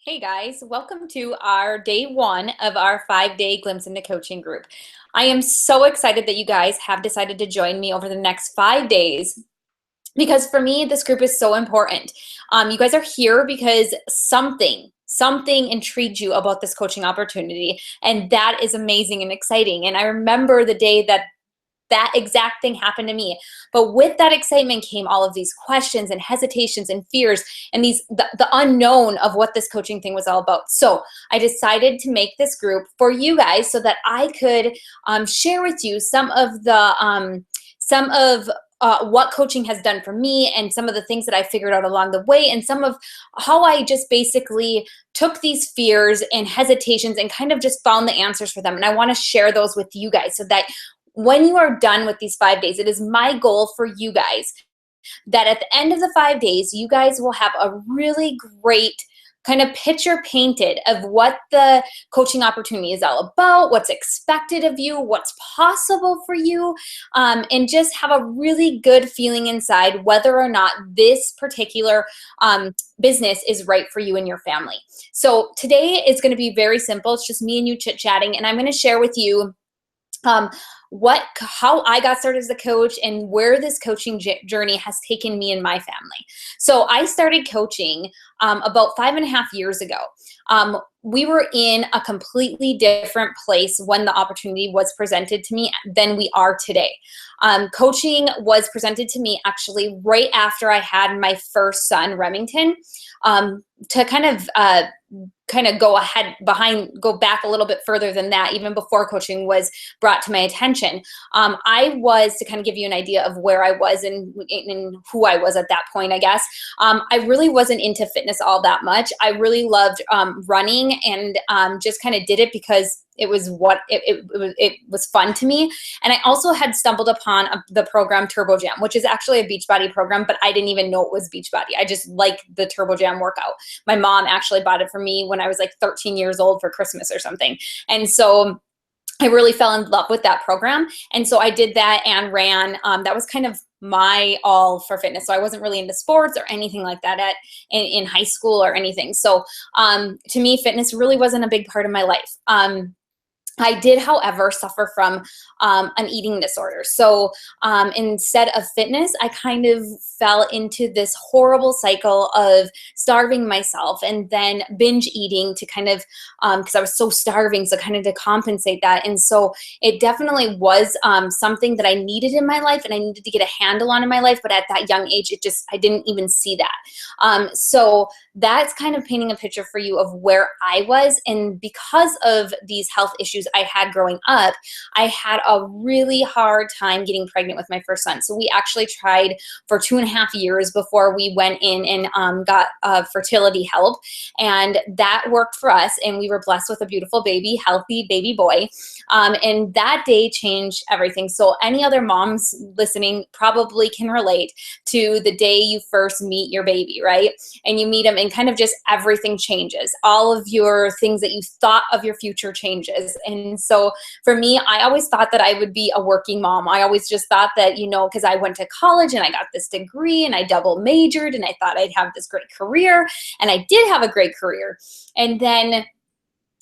Hey guys, welcome to our day one of our 5-day glimpse into coaching group. I am so excited that you guys have decided to join me over the next 5 days because for me, this group is so important. You guys are here because something intrigued you about this coaching opportunity, and that is amazing and exciting. And I remember the day that exact thing happened to me. But with that excitement came all of these questions and hesitations and fears and the unknown of what this coaching thing was all about. So I decided to make this group for you guys so that I could share with you some of what coaching has done for me and some of the things that I figured out along the way and some of how I just basically took these fears and hesitations and kind of just found the answers for them. And I want to share those with you guys so that when you are done with these 5 days, it is my goal for you guys that at the end of the 5 days, you guys will have a really great kind of picture painted of what the coaching opportunity is all about, what's expected of you, what's possible for you, and just have a really good feeling inside whether or not this particular business is right for you and your family. So today is going to be very simple. It's just me and you chit-chatting, and I'm going to share with you how I got started as a coach and where this coaching journey has taken me and my family. So I started coaching about 5.5 years ago. We were in a completely different place when the opportunity was presented to me than we are today. Coaching was presented to me actually right after I had my first son, Remington, to kind of go back a little bit further than that, even before coaching was brought to my attention. I was, to kind of give you an idea of where I was and who I was at that point, I guess. I really wasn't into fitness all that much. I really loved running and just kind of did it because it was fun to me. And I also had stumbled upon the program Turbo Jam, which is actually a Beachbody program, but I didn't even know it was Beachbody. I just liked the Turbo Jam workout. My mom actually bought it for me when I was like 13 years old for Christmas or something. And so I really fell in love with that program. And so I did that and ran. That was kind of my all for fitness. So I wasn't really into sports or anything like that in high school or anything. So to me, fitness really wasn't a big part of my life. I did, however, suffer from an eating disorder. So instead of fitness, I kind of fell into this horrible cycle of starving myself and then binge eating to kind of, because I was so starving, so kind of to compensate that. And so it definitely was something that I needed in my life and I needed to get a handle on in my life. But at that young age, I didn't even see that. So that's kind of painting a picture for you of where I was. And because of these health issues I had growing up, I had a really hard time getting pregnant with my first son. So we actually tried for 2.5 years before we went in and got fertility help. And that worked for us. And we were blessed with a beautiful baby, healthy baby boy. And that day changed everything. So any other moms listening probably can relate to the day you first meet your baby, right? And you meet them and kind of just everything changes. All of your things that you thought of your future changes. And so for me, I always thought that I would be a working mom. I always just thought that, because I went to college and I got this degree and I double majored and I thought I'd have this great career. And I did have a great career. And then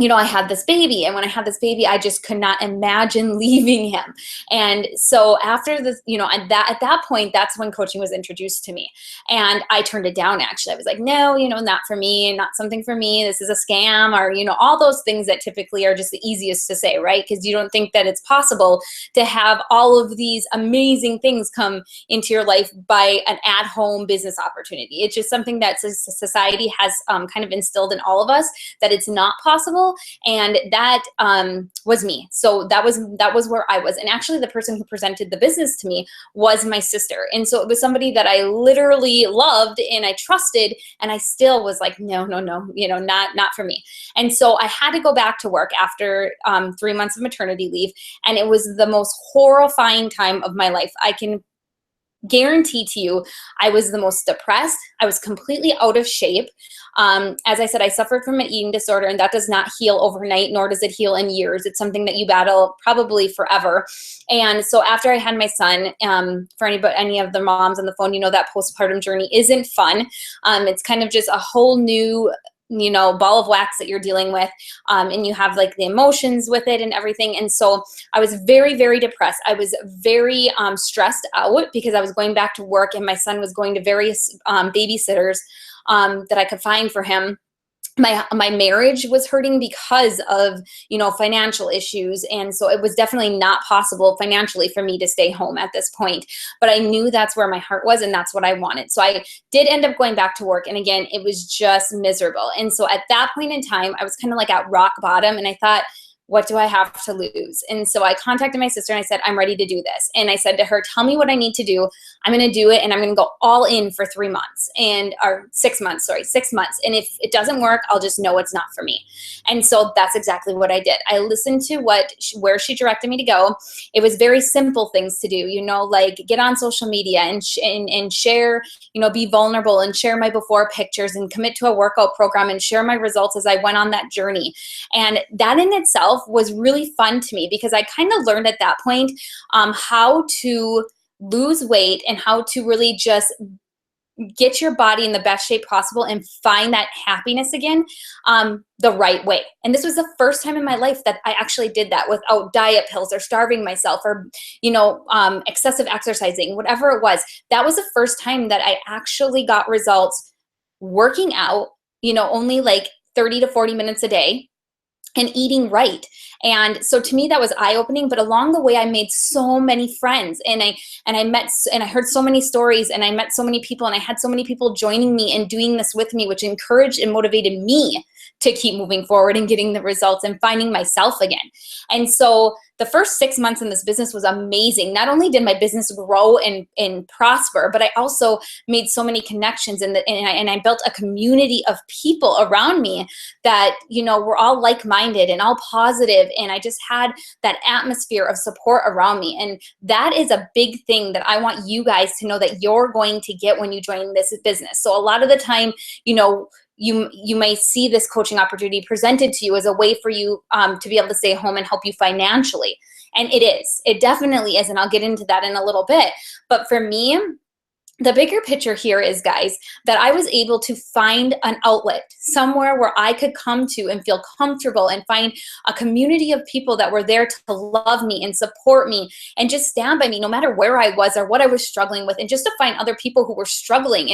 I had this baby, and when I had this baby, I just could not imagine leaving him. And so after this, at that point, that's when coaching was introduced to me. And I turned it down, actually. I was like, no, not for me, not something for me. This is a scam, or, all those things that typically are just the easiest to say, right? Because you don't think that it's possible to have all of these amazing things come into your life by an at-home business opportunity. It's just something that society has kind of instilled in all of us that it's not possible. And that was me. So that was where I was. And actually the person who presented the business to me was my sister. And so it was somebody that I literally loved and I trusted, and I still was like, no, not for me. And so I had to go back to work after 3 months of maternity leave. And it was the most horrifying time of my life. I can guarantee to you, I was the most depressed. I was completely out of shape. As I said, I suffered from an eating disorder, and that does not heal overnight, nor does it heal in years. It's something that you battle probably forever. And so after I had my son, for any of the moms on the phone, that postpartum journey isn't fun. It's kind of just a whole new ball of wax that you're dealing with, and you have like the emotions with it and everything. And so I was very, very depressed. I was very stressed out because I was going back to work, and my son was going to various babysitters that I could find for him. My marriage was hurting because of, financial issues. And so it was definitely not possible financially for me to stay home at this point. But I knew that's where my heart was, and that's what I wanted. So I did end up going back to work. And again, it was just miserable. And so at that point in time, I was kind of like at rock bottom, and I thought, what do I have to lose? And so I contacted my sister and I said, I'm ready to do this. And I said to her, tell me what I need to do. I'm going to do it, and I'm going to go all in for 3 months or 6 months, 6 months. And if it doesn't work, I'll just know it's not for me. And so that's exactly what I did. I listened to where she directed me to go. It was very simple things to do, like get on social media and share, be vulnerable and share my before pictures and commit to a workout program and share my results as I went on that journey. And that in itself was really fun to me, because I kind of learned at that point how to lose weight and how to really just get your body in the best shape possible and find that happiness again the right way. And this was the first time in my life that I actually did that without diet pills or starving myself or, excessive exercising, whatever it was. That was the first time that I actually got results working out, only like 30 to 40 minutes a day, and eating right. And so to me, that was eye-opening. But along the way, I made so many friends, and I heard so many stories, and I met so many people, and I had so many people joining me and doing this with me, which encouraged and motivated me to keep moving forward and getting the results and finding myself again. And so the first 6 months in this business was amazing. Not only did my business grow and prosper, but I also made so many connections, and I built a community of people around me that, were all like-minded and all positive. And I just had that atmosphere of support around me. And that is a big thing that I want you guys to know that you're going to get when you join this business. So a lot of the time, you may see this coaching opportunity presented to you as a way for you to be able to stay home and help you financially. And it is. It definitely is. And I'll get into that in a little bit. But for me, the bigger picture here is, guys, that I was able to find an outlet somewhere where I could come to and feel comfortable and find a community of people that were there to love me and support me and just stand by me no matter where I was or what I was struggling with, and just to find other people who were struggling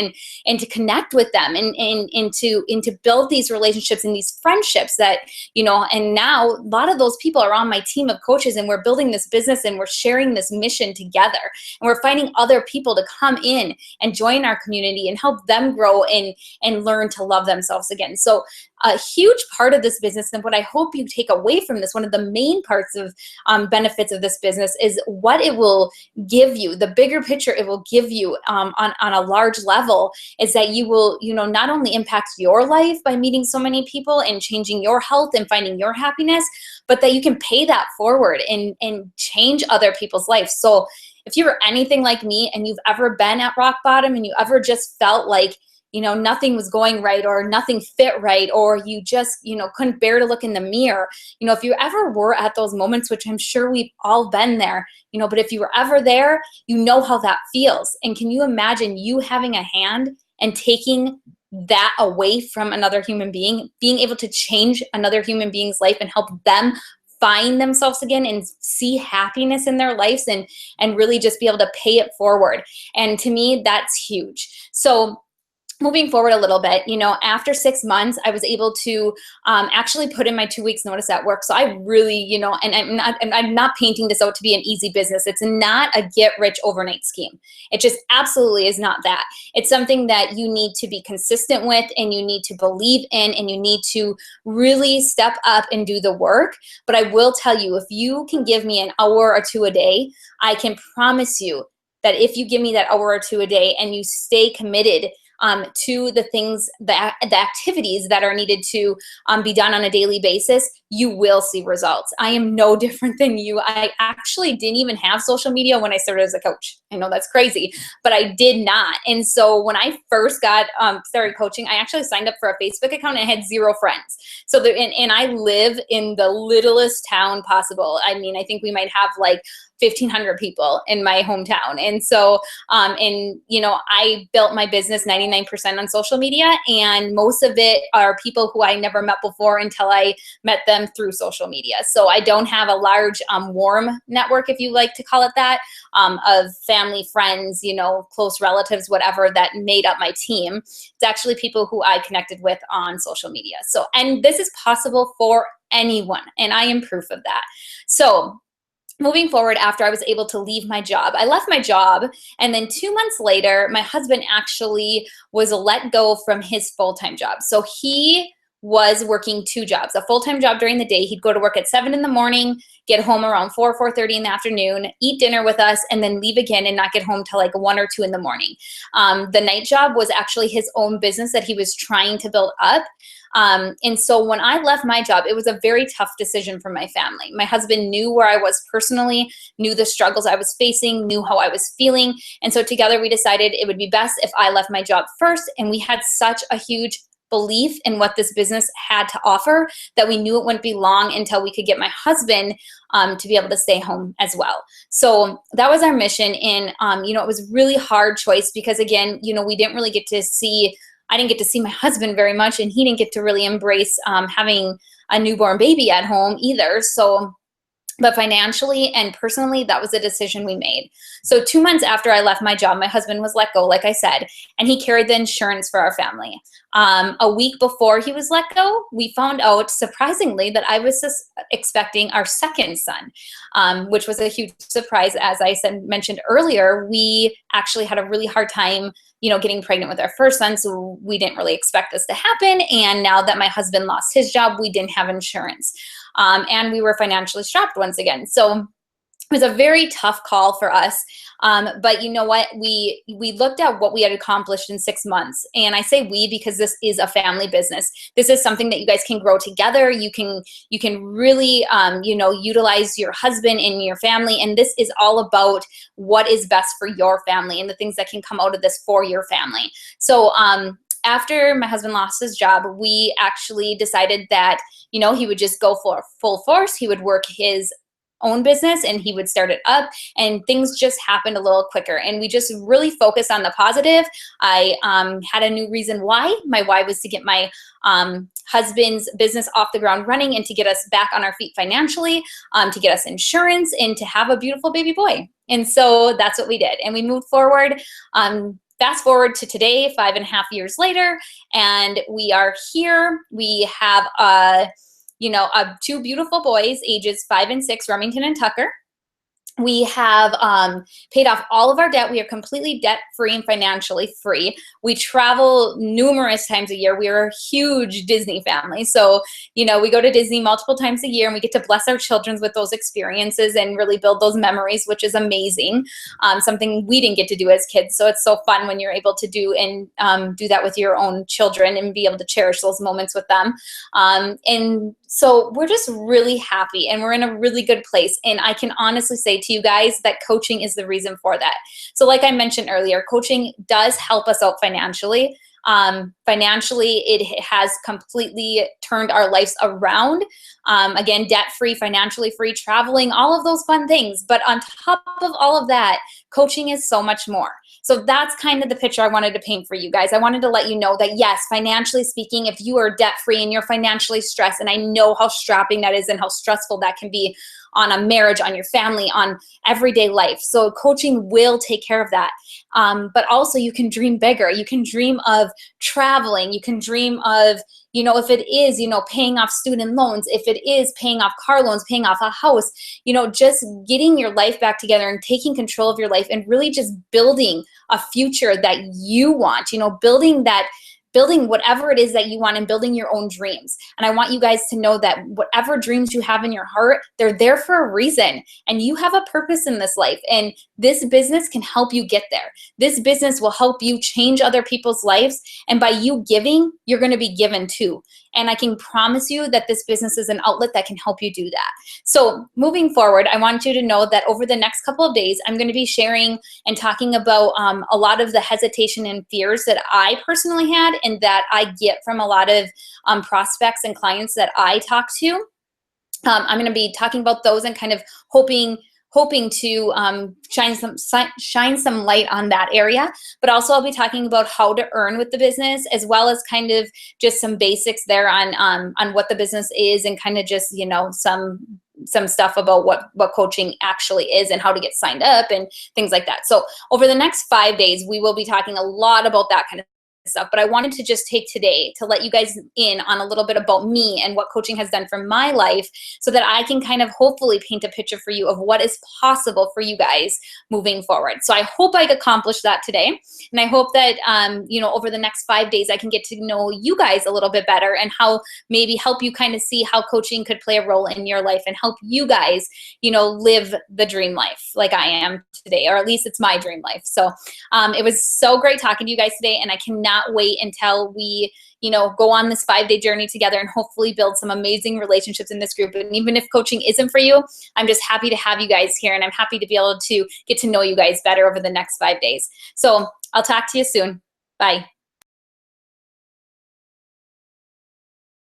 and to connect with them and to build these relationships and these friendships that, and now a lot of those people are on my team of coaches, and we're building this business and we're sharing this mission together, and we're finding other people to come in and join our community and help them grow and learn to love themselves again. So a huge part of this business, and what I hope you take away from this, one of the main parts of benefits of this business, is what it will give you. The bigger picture it will give you on a large level is that you will, not only impact your life by meeting so many people and changing your health and finding your happiness, but that you can pay that forward and change other people's lives. So if you're anything like me and you've ever been at rock bottom and you ever just felt like, nothing was going right or nothing fit right, or you just, couldn't bear to look in the mirror, if you ever were at those moments, which I'm sure we've all been there, but if you were ever there, you know how that feels. And can you imagine you having a hand and taking that away from another human being, being able to change another human being's life and help them find themselves again and see happiness in their lives and really just be able to pay it forward? And to me, that's huge. So moving forward a little bit, after 6 months, I was able to actually put in my 2 weeks notice at work. So I really, and I'm not painting this out to be an easy business. It's not a get rich overnight scheme. It just absolutely is not that. It's something that you need to be consistent with, and you need to believe in, and you need to really step up and do the work. But I will tell you, if you can give me an hour or two a day, I can promise you that if you give me that hour or two a day and you stay committed to the things, the activities that are needed to be done on a daily basis, you will see results. I am no different than you. I actually didn't even have social media when I started as a coach. I know that's crazy, but I did not. And so when I first got started coaching, I actually signed up for a Facebook account and I had 0 friends. So and I live in the littlest town possible. I mean, I think we might have like 1,500 people in my hometown. And so, I built my business 99% on social media, and most of it are people who I never met before until I met them through social media. So I don't have a large warm network, if you like to call it that, of family, friends, close relatives, whatever, that made up my team. It's actually people who I connected with on social media. So, and this is possible for anyone, and I am proof of that. So moving forward, after I was able to leave my job, I left my job, and then 2 months later, my husband actually was let go from his full-time job. So he was working 2 jobs, a full-time job during the day. He'd go to work at 7 in the morning, get home around 4:30 in the afternoon, eat dinner with us, and then leave again and not get home till like 1 or 2 in the morning. The night job was actually his own business that he was trying to build up. And so when I left my job, it was a very tough decision for my family. My husband knew where I was personally, knew the struggles I was facing, knew how I was feeling. And so together we decided it would be best if I left my job first. And we had such a huge belief in what this business had to offer that we knew it wouldn't be long until we could get my husband to be able to stay home as well. So that was our mission. And, it was a really hard choice because, again, we didn't really get to see, I didn't get to see my husband very much, and he didn't get to really embrace having a newborn baby at home either. So, but financially and personally, that was a decision we made. So 2 months after I left my job, my husband was let go, like I said, and he carried the insurance for our family. A week before he was let go, we found out, surprisingly, that I was expecting our second son, which was a huge surprise. As I mentioned earlier, we actually had a really hard time getting pregnant with our first son, so we didn't really expect this to happen. And now that my husband lost his job, we didn't have insurance. And we were financially strapped once again. So it was a very tough call for us. But you know what? We looked at what we had accomplished in 6 months. And I say we because this is a family business. This is something that you guys can grow together. You can really, utilize your husband and your family. And this is all about what is best for your family and the things that can come out of this for your family. So, after my husband lost his job, we actually decided that, he would just go for full force. He would work his own business and he would start it up, and things just happened a little quicker. And we just really focused on the positive. I had a new reason why. My why was to get my husband's business off the ground running and to get us back on our feet financially, to get us insurance, and to have a beautiful baby boy. And so that's what we did. And we moved forward. Fast forward to today, 5.5 years later, and we are here. We have 2 beautiful boys, ages 5 and 6, Remington and Tucker. We have paid off all of our debt. We are completely debt-free and financially free. We travel numerous times a year. We are a huge Disney family. So, we go to Disney multiple times a year, and we get to bless our children with those experiences and really build those memories, which is amazing. Something we didn't get to do as kids. So it's so fun when you're able to do that with your own children and be able to cherish those moments with them. And so we're just really happy, and we're in a really good place. And I can honestly say to you guys that coaching is the reason for that. So like I mentioned earlier, coaching does help us out financially. Financially, it has completely turned our lives around. Again, debt-free, financially free, traveling, all of those fun things. But on top of all of that, coaching is so much more. So that's kind of the picture I wanted to paint for you guys. I wanted to let you know that, yes, financially speaking, if you are debt-free and you're financially stressed, and I know how strapping that is and how stressful that can be on a marriage, on your family, on everyday life. So coaching will take care of that. But also you can dream bigger. You can dream of traveling. You can dream of, if it is, paying off student loans, if it is paying off car loans, paying off a house, just getting your life back together and taking control of your life and really just building a future that you want, building that building whatever it is that you want and building your own dreams. And I want you guys to know that whatever dreams you have in your heart, they're there for a reason. And you have a purpose in this life. And this business can help you get there. This business will help you change other people's lives. And by you giving, you're going to be given too. And I can promise you that this business is an outlet that can help you do that. So moving forward, I want you to know that over the next couple of days, I'm going to be sharing and talking about a lot of the hesitation and fears that I personally had and that I get from a lot of prospects and clients that I talk to. I'm going to be talking about those and kind of hoping to shine some light on that area. But also I'll be talking about how to earn with the business, as well as kind of just some basics there on what the business is, and kind of just, you know, some stuff about what coaching actually is and how to get signed up and things like that. So over the next 5 days, we will be talking a lot about that kind of stuff. But I wanted to just take today to let you guys in on a little bit about me and what coaching has done for my life, so that I can kind of hopefully paint a picture for you of what is possible for you guys moving forward. So I hope I accomplished that today. And I hope that, you know, over the next 5 days, I can get to know you guys a little bit better, and how maybe help you kind of see how coaching could play a role in your life and help you guys, you know, live the dream life like I am today, or at least it's my dream life. So it was so great talking to you guys today, and I cannot wait until we, you know, go on this 5-day journey together and hopefully build some amazing relationships in this group. And even if coaching isn't for you, I'm just happy to have you guys here, and I'm happy to be able to get to know you guys better over the next 5 days. So I'll talk to you soon. Bye.